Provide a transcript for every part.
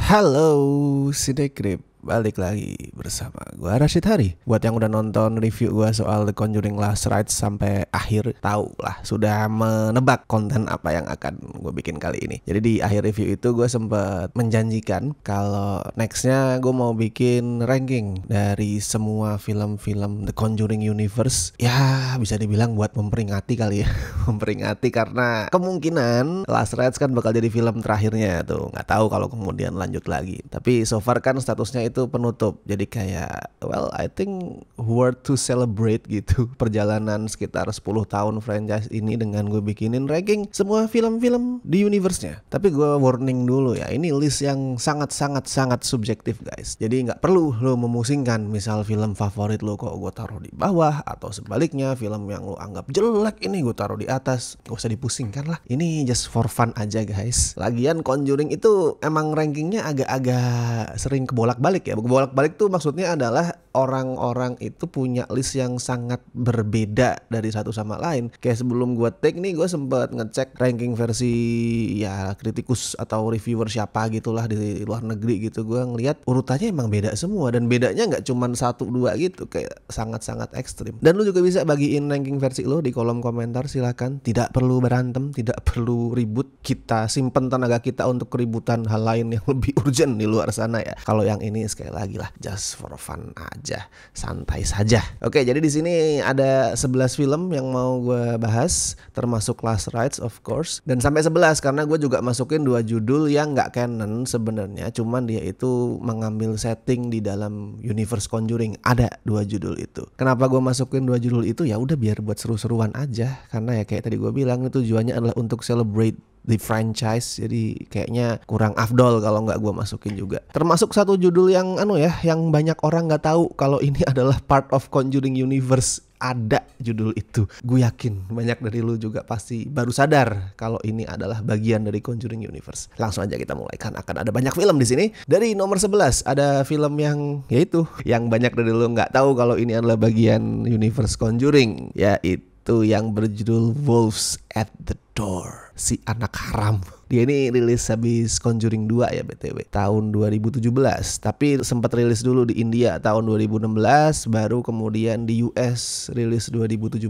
Halo Sidekrip, balik lagi bersama gua Rashid Hari. Buat yang udah nonton review gua soal The Conjuring Last Rites sampai akhir, tahu lah sudah menebak konten apa yang akan gue bikin kali ini. Jadi di akhir review itu gue sempat menjanjikan kalau nextnya gue mau bikin ranking dari semua film-film The Conjuring Universe. Ya bisa dibilang buat memperingati kali ya. Memperingati karena kemungkinan Last Rites kan bakal jadi film terakhirnya tuh. Nggak tahu kalau kemudian lanjut lagi. Tapi so far kan statusnya itu penutup. Jadi kayak I think worth to celebrate gitu perjalanan sekitar 10 tahun franchise ini dengan gue bikinin ranking semua film-film di universe-nya. Tapi gue warning dulu ya, ini list yang sangat subjektif guys. Jadi nggak perlu lo memusingkan misal film favorit lo kok gue taruh di bawah, atau sebaliknya film yang lo anggap jelek ini gue taruh di atas. Gak usah dipusingkan lah. Ini just for fun aja guys. Lagian Conjuring itu emang rankingnya agak-agak sering kebolak-balik ya. Bolak-balik tuh maksudnya adalah orang-orang itu punya list yang sangat berbeda dari satu sama lain. Kayak sebelum gue take nih, gue sempat ngecek ranking versi ya kritikus atau reviewer siapa gitulah di luar negeri gitu. Gue ngeliat urutannya emang beda semua, dan bedanya nggak cuma 1-2 gitu, kayak sangat-sangat ekstrim. Dan lu juga bisa bagiin ranking versi lo di kolom komentar, silakan. Tidak perlu berantem, tidak perlu ribut. Kita simpen tenaga kita untuk keributan hal lain yang lebih urgent di luar sana ya. Kalau yang ini sekali lagi lah, just for fun aja, santai saja. Oke, jadi di sini ada 11 film yang mau gue bahas, termasuk Last Rites of course. Dan sampai 11 karena gue juga masukin 2 judul yang nggak canon sebenarnya, cuman dia itu mengambil setting di dalam universe Conjuring. Ada 2 judul itu. Kenapa gue masukin 2 judul itu? Ya udah biar buat seru-seruan aja. Karena ya kayak tadi gue bilang, tujuannya adalah untuk celebrate the franchise, jadi kayaknya kurang afdol kalau nggak gue masukin juga. Termasuk satu judul yang yang banyak orang nggak tahu kalau ini adalah part of Conjuring Universe. Ada judul itu. Gue yakin banyak dari lu juga pasti baru sadar kalau ini adalah bagian dari Conjuring Universe. Langsung aja kita mulai, kan akan ada banyak film di sini. Dari nomor 11 ada film yang yaitu yang banyak dari lu nggak tahu kalau ini adalah bagian universe Conjuring, yaitu yang berjudul Wolves at the Door. Si anak haram. Dia ini rilis habis Conjuring 2 ya BTW, tahun 2017. Tapi sempat rilis dulu di India tahun 2016, baru kemudian di US rilis 2017.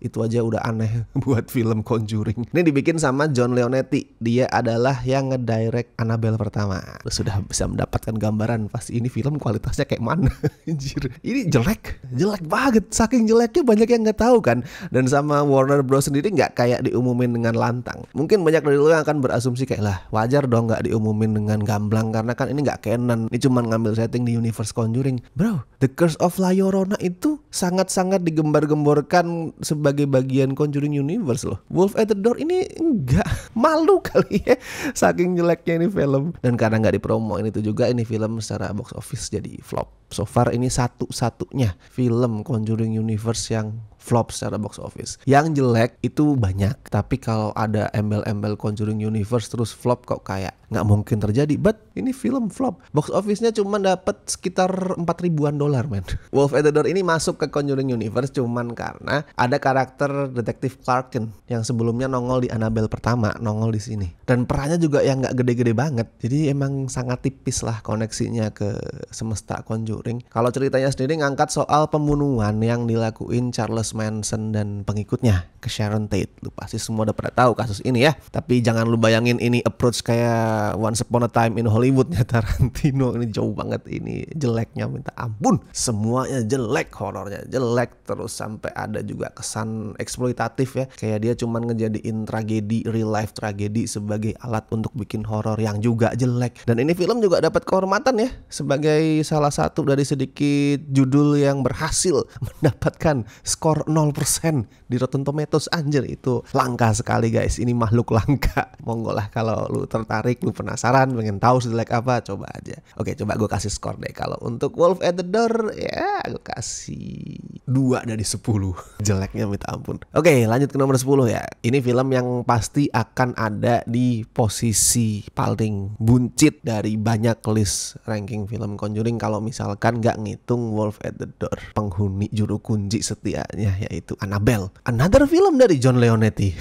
Itu aja udah aneh buat film Conjuring. Ini dibikin sama John Leonetti. Dia adalah yang ngedirect Annabelle pertama. Sudah bisa mendapatkan gambaran pasti ini film kualitasnya kayak mana. Anjir. Ini jelek banget. Saking jeleknya banyak yang nggak tahu kan. Dan sama Warner Bros sendiri nggak kayak diumumin dengan lantang. Mungkin banyak dari lu yang akan berasumsi kayak lah wajar dong nggak diumumin dengan gamblang karena kan ini nggak canon, ini cuma ngambil setting di universe Conjuring. Bro, The Curse of La Llorona itu sangat-sangat digembar-gemborkan sebagai bagian Conjuring Universe loh. Wolf at the Door ini enggak, malu kali ya saking jeleknya ini film. Dan karena nggak dipromo ini tuh juga, ini film secara box office jadi flop. So far ini satu-satunya film Conjuring Universe yang flop secara box office. Yang jelek itu banyak, tapi kalau ada embel-embel Conjuring Universe terus flop kok kayak nggak mungkin terjadi. But ini film flop. Box office-nya cuma dapat sekitar 4.000-an dolar men. Wolf at the Door ini masuk ke Conjuring Universe cuman karena ada karakter detektif Clarken yang sebelumnya nongol di Annabelle pertama, nongol di sini. Dan perannya juga yang nggak gede-gede banget. Jadi emang sangat tipis lah koneksinya ke semesta Conjuring. Kalau ceritanya sendiri ngangkat soal pembunuhan yang dilakuin Charles Manson dan pengikutnya ke Sharon Tate. Lu pasti semua udah pernah tahu kasus ini ya. Tapi jangan lu bayangin ini approach kayak Once Upon a Time in Hollywoodnya Tarantino. Ini jauh banget, ini jeleknya minta ampun. Semuanya jelek, horornya jelek, terus sampai ada juga kesan eksploitatif ya. Kayak dia cuman ngejadiin tragedi, real life tragedi sebagai alat untuk bikin horor yang juga jelek. Dan ini film juga dapat kehormatan ya sebagai salah satu dari sedikit judul yang berhasil mendapatkan skor 0% di Rotten Tomatoes. Anjir, itu langka sekali guys. Ini makhluk langka. Monggo lah kalau lu tertarik, lu penasaran, pengen tahu sejelek apa, coba aja. Oke, coba gue kasih skor deh. Kalau untuk Wolf at the Door ya gue kasih 2 dari 10. Jeleknya minta ampun. Oke, lanjut ke nomor 10 ya. Ini film yang pasti akan ada di posisi paling buncit dari banyak list ranking film Conjuring kalau misalkan gak ngitung Wolf at the Door. Penghuni juru kunci setianya yaitu Annabelle. Another film dari John Leonetti.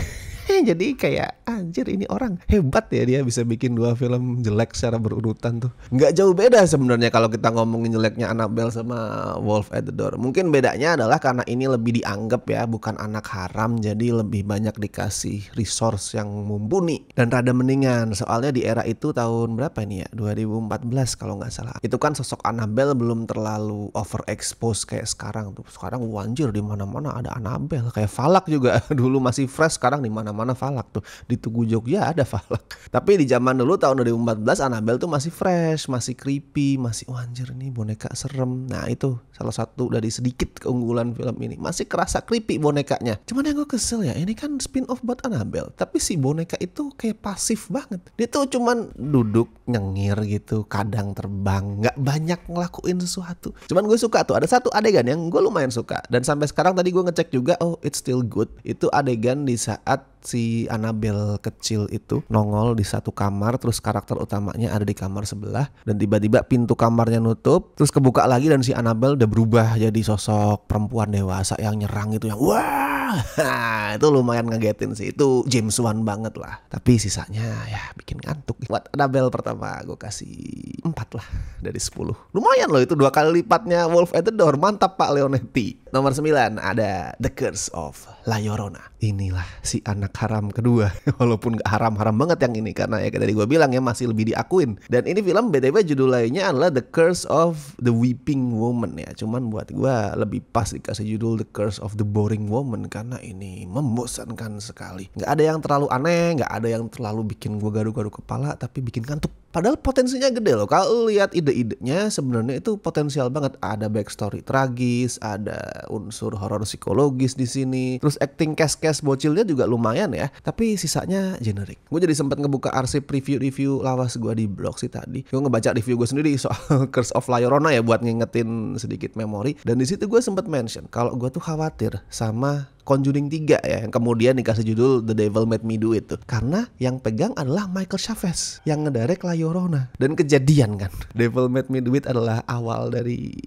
Jadi kayak anjir ini orang hebat ya, dia bisa bikin 2 film jelek secara berurutan tuh. Nggak jauh beda sebenarnya kalau kita ngomongin jeleknya Annabelle sama Wolf at the Door. Mungkin bedanya adalah karena ini lebih dianggap ya bukan anak haram, jadi lebih banyak dikasih resource yang mumpuni dan rada mendingan. Soalnya di era itu tahun berapa ini ya, 2014 kalau nggak salah. Itu kan sosok Annabelle belum terlalu overexposed kayak sekarang tuh. Sekarang anjir di mana-mana ada Annabelle. Kayak Falak juga dulu masih fresh, sekarang di mana-mana Falak tuh. Di Tugu Jogja ada Falak. Tapi di zaman dulu tahun 2014 Annabelle tuh masih fresh, masih creepy, masih anjir nih boneka serem. Nah itu salah satu dari sedikit keunggulan film ini. Masih kerasa creepy bonekanya. Cuman yang gue kesel ya, ini kan spin-off buat Annabelle, tapi si boneka itu kayak pasif banget. Dia tuh cuman duduk nyengir gitu, kadang terbang, nggak banyak ngelakuin sesuatu. Cuman gue suka tuh, ada satu adegan yang gue lumayan suka. Dan sampai sekarang tadi gue ngecek juga, oh it's still good. Itu adegan di saat si Annabelle kecil itu nongol di satu kamar, terus karakter utamanya ada di kamar sebelah, dan tiba-tiba pintu kamarnya nutup, terus kebuka lagi dan si Annabelle udah berubah jadi sosok perempuan dewasa yang nyerang itu, yang wah, itu lumayan ngagetin sih. Itu James Wan banget lah. Tapi sisanya ya bikin ngantuk. Buat Annabelle pertama gue kasih 4 lah dari 10. Lumayan loh, itu 2 kali lipatnya Wolf at the Door. Mantap Pak Leonetti. Nomor 9 ada The Curse of La Llorona. Inilah si anak haram kedua. Walaupun gak haram-haram banget yang ini, karena ya kayak tadi gue bilang ya masih lebih diakuin. Dan ini film BTW judul lainnya adalah The Curse of the Weeping Woman ya. Cuman buat gue lebih pas dikasih judul The Curse of the Boring Woman, karena ini membosankan sekali. Gak ada yang terlalu aneh, gak ada yang terlalu bikin gue garu-garu kepala, tapi bikin kantuk. Padahal potensinya gede loh. Kalau lihat ide-idenya sebenarnya itu potensial banget. Ada backstory tragis, ada unsur horor psikologis di sini. Terus acting cast bocilnya juga lumayan ya. Tapi sisanya generik. Gue jadi sempat ngebuka arsip review lawas gue di blog sih tadi. Gue ngebaca review gue sendiri soal Curse of La Llorona ya, buat ngingetin sedikit memori. Dan di situ gue sempat mention kalau gue tuh khawatir sama Conjuring 3 ya, yang kemudian dikasih judul The Devil Made Me Do It tuh. Karena yang pegang adalah Michael Chavez yang ngedirect La Llorona. Dan kejadian kan, Devil Made Me Do It adalah awal dari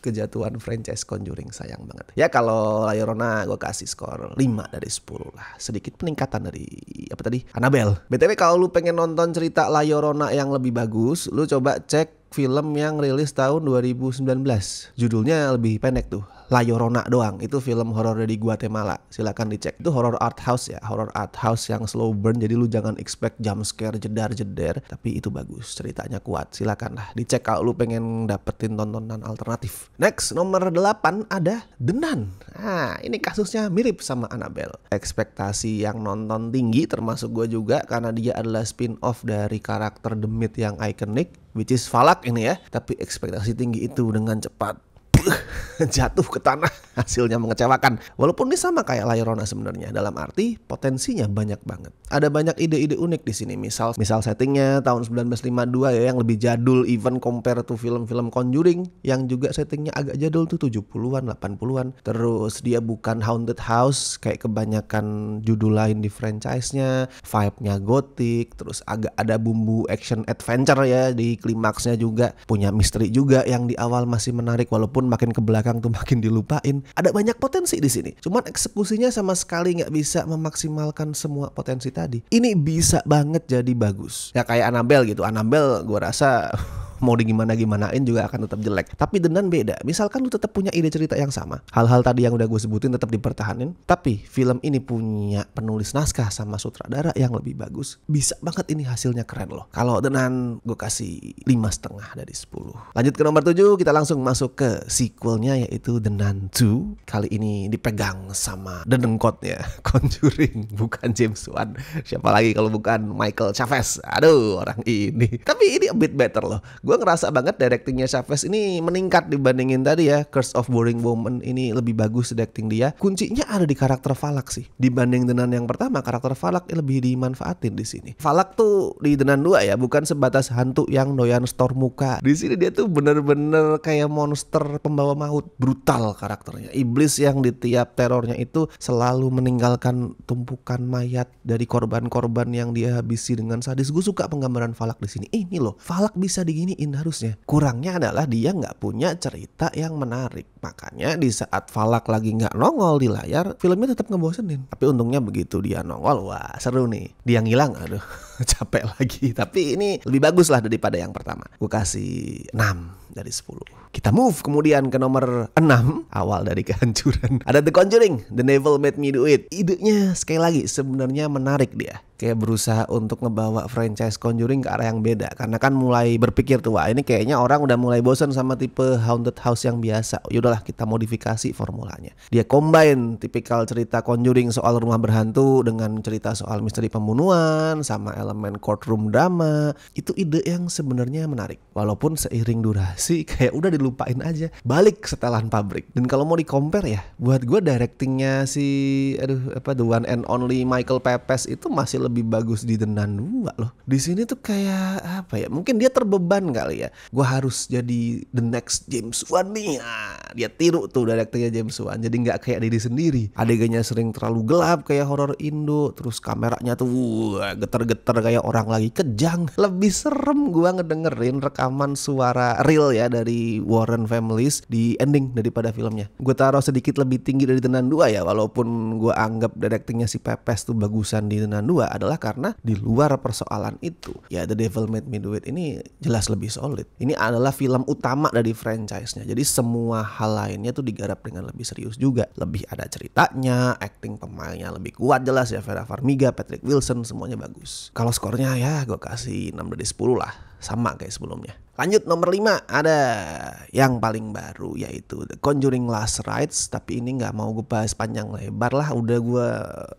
kejatuhan franchise Conjuring, sayang banget. Ya kalau La Llorona gue kasih skor 5 dari 10 lah. Sedikit peningkatan dari Annabelle. BTW kalau lu pengen nonton cerita La Llorona yang lebih bagus, lu coba cek film yang rilis tahun 2019. Judulnya lebih pendek tuh, La Llorona doang. Itu film horor dari Guatemala. Silakan dicek. Itu horor art house ya, horor art house yang slow burn. Jadi lu jangan expect jump scare jedar-jeder, tapi itu bagus, ceritanya kuat. Silakan lah dicek kalau lu pengen dapetin tontonan alternatif. Next, nomor 8 ada The Nun. Nah, ini kasusnya mirip sama Annabelle. Ekspektasi yang nonton tinggi, termasuk gue juga, karena dia adalah spin-off dari karakter The Myth yang ikonik, which is Falak ini ya. Tapi ekspektasi tinggi itu dengan cepat jatuh ke tanah. Hasilnya mengecewakan. Walaupun ini sama kayak La Llorona sebenarnya, dalam arti potensinya banyak banget. Ada banyak ide-ide unik di sini. Misal settingnya tahun 1952 ya, yang lebih jadul even compare to film-film Conjuring yang juga settingnya agak jadul tuh 70-an, 80-an. Terus dia bukan haunted house kayak kebanyakan judul lain di franchise-nya. Vibe-nya gothic, terus agak ada bumbu action adventure ya di klimaksnya juga. Punya misteri juga yang di awal masih menarik, walaupun makin ke belakang tuh makin dilupain. Ada banyak potensi di sini. Cuman eksekusinya sama sekali nggak bisa memaksimalkan semua potensi tadi. Ini bisa banget jadi bagus. Ya kayak Annabelle gitu. Annabelle gue rasa mau digimana-gimanain juga akan tetap jelek. Tapi The Nun beda. Misalkan lu tetap punya ide cerita yang sama, hal-hal tadi yang udah gue sebutin tetap dipertahanin, tapi film ini punya penulis naskah sama sutradara yang lebih bagus, bisa banget ini hasilnya keren loh. Kalau The Nun gue kasih 5,5 dari 10. Lanjut ke nomor 7, kita langsung masuk ke sequelnya, yaitu The Nun 2. Kali ini dipegang sama dedengkotnya Conjuring, bukan James Wan. Siapa lagi kalau bukan Michael Chavez. Aduh, orang ini. Tapi ini a bit better loh. Gue ngerasa banget directingnya Chavez ini meningkat dibandingin tadi ya. Curse of Boring Woman ini lebih bagus directing dia. Kuncinya ada di karakter Falak sih. Dibanding The Nun yang pertama, karakter Falak lebih dimanfaatin di sini. Falak tuh di The Nun 2 ya, bukan sebatas hantu yang doyan store muka. Di sini dia tuh bener-bener kayak monster pembawa maut, brutal karakternya. Iblis yang di tiap terornya itu selalu meninggalkan tumpukan mayat dari korban-korban yang dia habisi dengan sadis. Gue suka penggambaran Falak di sini. Ini loh, Falak bisa diginiin. ngebuktiin harusnya. Kurangnya adalah dia nggak punya cerita yang menarik. Makanya di saat Falak lagi nggak nongol di layar, filmnya tetap ngebosenin. Tapi untungnya begitu dia nongol, wah seru nih. Dia ngilang, aduh capek lagi. Tapi ini lebih bagus lah daripada yang pertama. Gue kasih 6 dari 10. Kita move kemudian ke nomor 6, awal dari kehancuran. Ada The Conjuring, The Devil Made Me Do It. Idenya sekali lagi sebenarnya menarik dia. Kayak berusaha untuk ngebawa franchise Conjuring ke arah yang beda. Karena kan mulai berpikir tuh, wah ini kayaknya orang udah mulai bosan sama tipe haunted house yang biasa. Yaudahlah kita modifikasi formulanya. Dia combine tipikal cerita Conjuring soal rumah berhantu dengan cerita soal misteri pembunuhan sama elemen courtroom drama. Itu ide yang sebenarnya menarik. Walaupun seiring durasi kayak udah dilupain aja. Balik setelan pabrik. Dan kalau mau di-compare ya, buat gue directingnya si the one and only Michael Pepes itu masih lebih bagus di The Nun 2 loh. Di sini tuh kayak apa ya? Mungkin dia terbeban kali ya. Gue harus jadi the next James Wan nih. Nah, dia tiru tuh directingnya James Wan. Jadi nggak kayak diri sendiri. Adegannya sering terlalu gelap kayak horor Indo. Terus kameranya tuh geter-geter kayak orang lagi kejang. Lebih serem gue ngedengerin rekaman suara real ya dari Warren Families di ending daripada filmnya. Gue taruh sedikit lebih tinggi dari The Nun 2 ya. Walaupun gue anggap directingnya si Pepes tuh bagusan di The Nun 2 adalah karena di luar persoalan itu ya The Devil Made Me Do It ini jelas lebih solid. Ini adalah film utama dari franchise-nya. Jadi semua hal lainnya tuh digarap dengan lebih serius juga. Lebih ada ceritanya, acting pemainnya lebih kuat jelas ya. Vera Farmiga, Patrick Wilson semuanya bagus. Kalau skornya ya gue kasih 6 dari 10 lah. Sama kayak sebelumnya. Lanjut nomor 5 ada yang paling baru yaitu The Conjuring Last Rites. Tapi ini gak mau gue bahas panjang lebar lah. Udah gue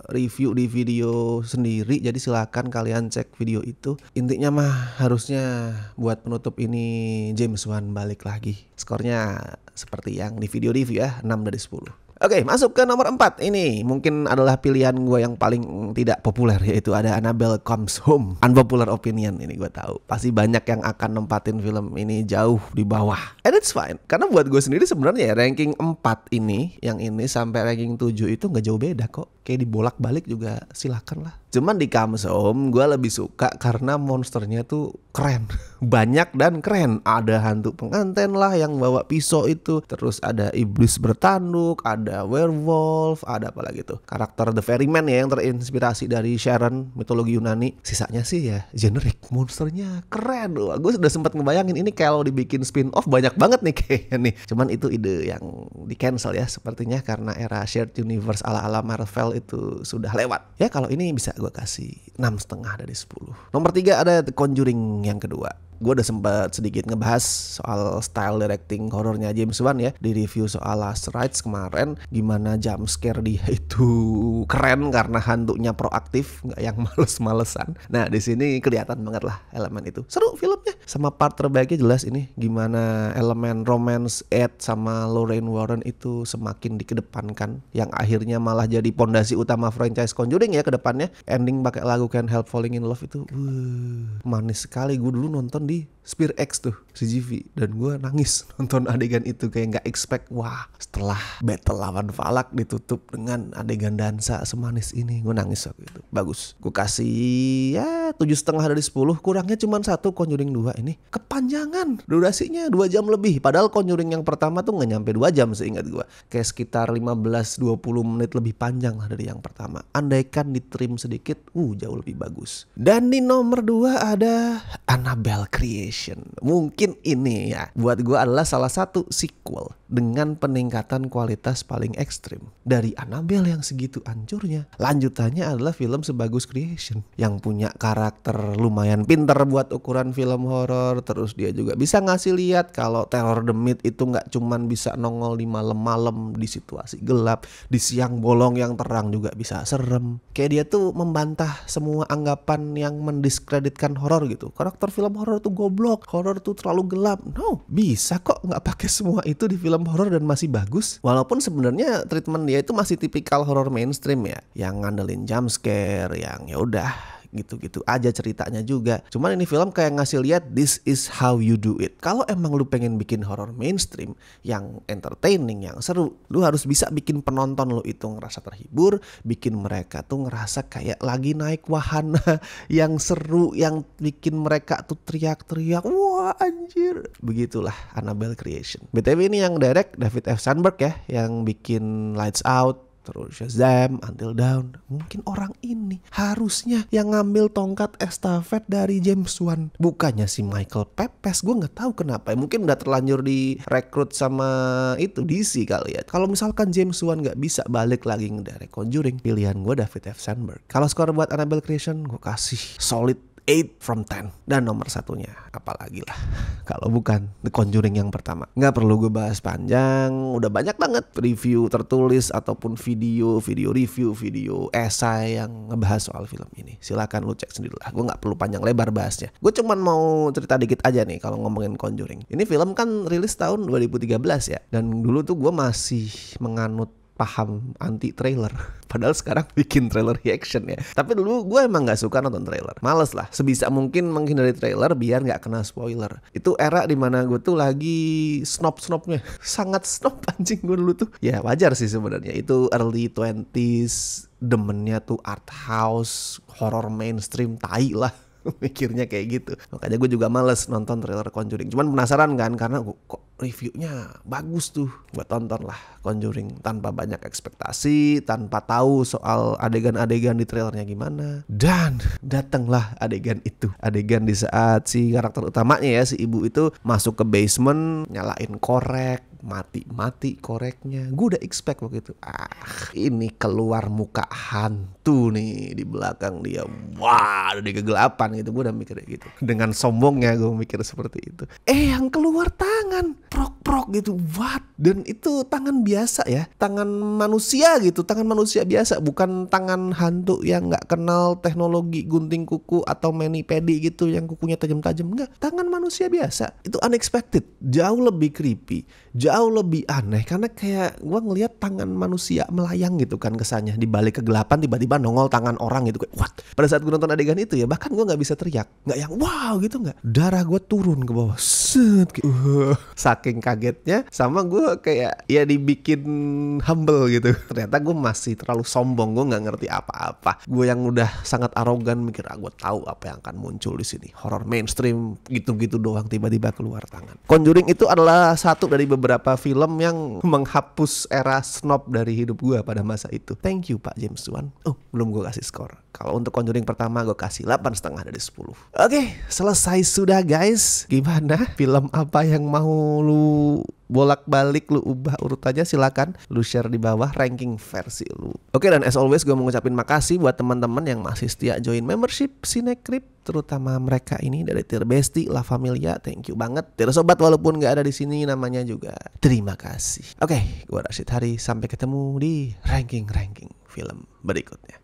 review di video sendiri. Jadi silakan kalian cek video itu. Intinya mah harusnya buat penutup ini James Wan balik lagi. Skornya seperti yang di video review ya, 6 dari 10. Oke, masuk ke nomor 4. Ini mungkin adalah pilihan gue yang paling tidak populer, yaitu ada Annabelle Comes Home. Unpopular opinion ini gue tahu. Pasti banyak yang akan nempatin film ini jauh di bawah. And it's fine. Karena buat gue sendiri sebenarnya ranking 4 ini, yang ini sampai ranking 7 itu gak jauh beda kok. Kayak dibolak-balik juga silakan lah. Cuman di Comes Home gue lebih suka karena monsternya tuh keren. Banyak dan keren. Ada hantu pengantin lah yang bawa pisau itu. Terus ada iblis bertanduk, ada werewolf, ada apa lagi tuh. Karakter The Ferryman ya yang terinspirasi dari Sharon, mitologi Yunani. Sisanya sih ya generic. Monsternya keren loh. Gue sudah sempat ngebayangin ini kalau dibikin spin-off banyak banget nih kayaknya nih. Cuman itu ide yang di cancel ya sepertinya karena era shared universe ala-ala Marvel itu sudah lewat. Ya kalau ini bisa gue kasih 6,5 dari 10. Nomor 3 ada The Conjuring yang kedua. Gue udah sempat sedikit ngebahas soal style directing horornya James Wan ya di review soal Last Rites kemarin, gimana jump scare dia itu keren karena hantunya proaktif, nggak yang males-malesan. Nah di sini kelihatan banget lah elemen itu. Seru filmnya. Sama part terbaiknya jelas ini gimana elemen romance Ed sama Lorraine Warren itu semakin dikedepankan, yang akhirnya malah jadi pondasi utama franchise Conjuring ya ke depannya. Ending pakai lagu Can't Help Falling in Love itu manis sekali. Gue dulu nonton di Spear X tuh CGV dan gue nangis nonton adegan itu, kayak nggak expect. Wah, setelah battle lawan Falak ditutup dengan adegan dansa semanis ini, gue nangis waktu itu. Bagus. Gue kasih ya 7,5 dari 10. Kurangnya cuma 1. Conjuring 2 ini kepanjangan, durasinya 2 jam lebih. Padahal Conjuring yang pertama tuh nggak nyampe 2 jam seingat gue, kayak sekitar 15-20 menit lebih panjang lah dari yang pertama. Andaikan ditrim sedikit jauh lebih bagus. Dan di nomor 2 ada Annabelle Creation. Mungkin ini ya buat gue adalah salah satu sequel dengan peningkatan kualitas paling ekstrim. Dari Annabelle yang segitu hancurnya, lanjutannya adalah film sebagus Creation yang punya karakter lumayan pinter buat ukuran film horor. Terus dia juga bisa ngasih lihat kalau teror the myth itu nggak cuman bisa nongol di malam-malam di situasi gelap, di siang bolong yang terang juga bisa serem. Kayak dia tuh membantah semua anggapan yang mendiskreditkan horor gitu. Karakter film horor tuh goblok, horor tuh terlalu gelap. No, bisa kok nggak pakai semua itu di film horor dan masih bagus. Walaupun sebenarnya treatment dia itu masih tipikal horor mainstream ya, yang ngandelin jump scare, yang ya udah gitu-gitu aja ceritanya juga. Cuman ini film kayak ngasih lihat this is how you do it. Kalau emang lu pengen bikin horror mainstream yang entertaining, yang seru, lu harus bisa bikin penonton lu itu ngerasa terhibur, bikin mereka tuh ngerasa kayak lagi naik wahana yang seru, yang bikin mereka tuh teriak-teriak, wah anjir. Begitulah Annabelle Creation. BTW ini yang direct David F. Sandberg ya, yang bikin Lights Out, terus Shazam, Until Dawn. Mungkin orang ini harusnya yang ngambil tongkat estafet dari James Wan, bukannya si Michael Pepes. Gue nggak tahu kenapa. Mungkin udah terlanjur direkrut sama itu DC kali ya. Kalau misalkan James Wan nggak bisa balik lagi ngedirect Conjuring, pilihan gue David F. Sandberg. Kalau skor buat Annabelle Creation, gue kasih solid 8 from 10. Dan nomor satunya apalagi lah kalau bukan The Conjuring yang pertama. Nggak perlu gue bahas panjang, udah banyak banget review tertulis ataupun video review, video esai yang ngebahas soal film ini. Silakan lu cek sendiri lah, gue nggak perlu panjang lebar bahasnya. Gue cuman mau cerita dikit aja nih kalau ngomongin Conjuring. Ini film kan rilis tahun 2013 ya, dan dulu tuh gue masih menganut paham anti trailer. Padahal sekarang bikin trailer reaction ya. Tapi dulu gue emang gak suka nonton trailer. Males lah, sebisa mungkin menghindari trailer biar gak kena spoiler. Itu era dimana gue tuh lagi snob-snobnya. Sangat snob anjing gue dulu tuh. Ya wajar sih sebenarnya. Itu early 20s, demennya tuh art house, horror mainstream, tai lah. Mikirnya kayak gitu. Makanya gue juga males nonton trailer Conjuring. Cuman penasaran kan, karena kok reviewnya bagus tuh. Gue tonton lah Conjuring tanpa banyak ekspektasi, tanpa tahu soal adegan-adegan di trailernya gimana. Dan datanglah adegan itu. Adegan di saat si karakter utamanya ya, si ibu itu masuk ke basement, nyalain korek, mati koreknya. Gue udah expect waktu itu, ini keluar muka hantu nih di belakang dia. Wah, udah di kegelapan gitu. Gue udah mikir gitu. Dengan sombongnya gue mikir seperti itu. Yang keluar tangan prok gitu. What? Dan itu tangan biasa ya, tangan manusia gitu, tangan manusia biasa, bukan tangan hantu yang nggak kenal teknologi gunting kuku atau mani pedi gitu yang kukunya tajam-tajam. Enggak, tangan manusia biasa. Itu unexpected, jauh lebih creepy, jauh lebih aneh, karena kayak gue ngelihat tangan manusia melayang gitu kan kesannya di balik kegelapan, tiba-tiba nongol tangan orang gitu. What? Pada saat gue nonton adegan itu ya, bahkan gue nggak bisa teriak, nggak yang wow gitu, nggak. Darah gue turun ke bawah, set, saking kagetnya, sama gue kayak ya dibikin humble gitu. Ternyata gue masih terlalu sombong, gue nggak ngerti apa-apa. Gue yang udah sangat arogan mikir, gue tahu apa yang akan muncul di sini. Horror mainstream gitu-gitu doang, tiba-tiba keluar tangan. Conjuring itu adalah satu dari beberapa film yang menghapus era snob dari hidup gue pada masa itu. Thank you Pak James Wan. Belum gue kasih skor. Kalau untuk Conjuring pertama gue kasih 8,5 dari 10. Oke, selesai sudah guys. Gimana? Film apa yang mau lu bolak-balik, lu ubah urutannya, silakan lu share di bawah ranking versi lu. Oke, dan as always gue mau ngucapin makasih buat teman-teman yang masih setia join membership Cinecrip, terutama mereka ini dari Tier Besti, La Familia, thank you banget. Tier Sobat walaupun gak ada di sini namanya juga, terima kasih. Oke, gue Rashid Hari, sampai ketemu di ranking film berikutnya.